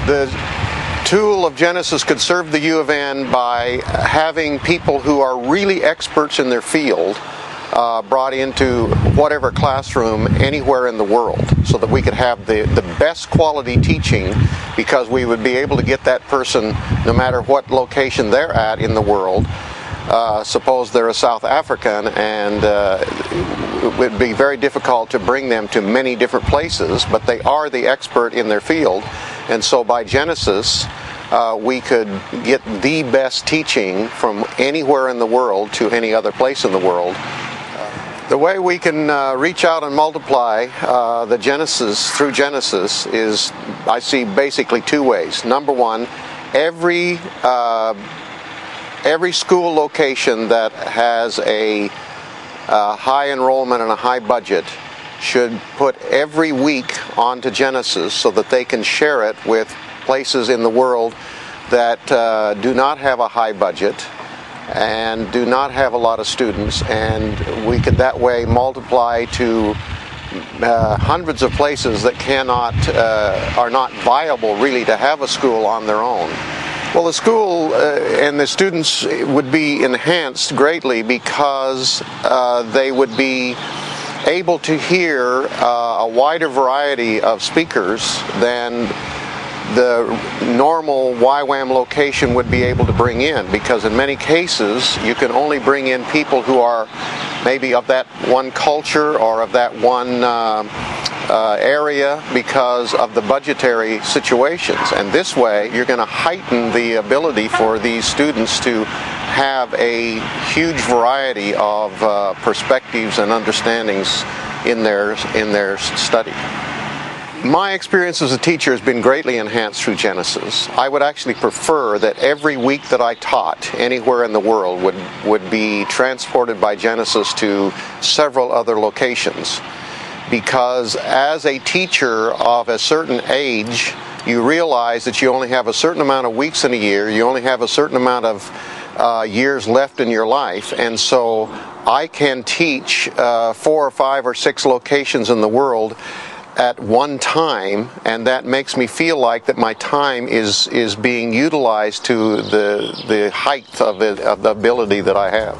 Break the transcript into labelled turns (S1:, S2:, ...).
S1: The tool of Genesis could serve the U of N by having people who are really experts in their field brought into whatever classroom anywhere in the world, so that we could have the best quality teaching, because we would be able to get that person no matter what location they're at in the world. Suppose they're a South African, and it would be very difficult to bring them to many different places, but they are the expert in their field, and so by Genesis we could get the best teaching from anywhere in the world to any other place in the world. The way we can reach out and multiply the Genesis through Genesis is, I see, basically two ways. Number one, every school location that has a high enrollment and a high budget should put every week onto Genesis so that they can share it with places in the world that do not have a high budget and do not have a lot of students, and we could that way multiply to hundreds of places that are not viable really to have a school on their own. Well, the school and the students would be enhanced greatly because they would be able to hear a wider variety of speakers than the normal YWAM location would be able to bring in, because in many cases you can only bring in people who are maybe of that one culture or of that one area because of the budgetary situations. And this way you're going to heighten the ability for these students to have a huge variety of perspectives and understandings in their study. My experience as a teacher has been greatly enhanced through Genesis. I would actually prefer that every week that I taught anywhere in the world would be transported by Genesis to several other locations, because as a teacher of a certain age, you realize that you only have a certain amount of weeks in a year, you only have a certain amount of years left in your life, and so I can teach 4 or 5 or 6 locations in the world at one time, and that makes me feel like that my time is being utilized to the height of the ability that I have.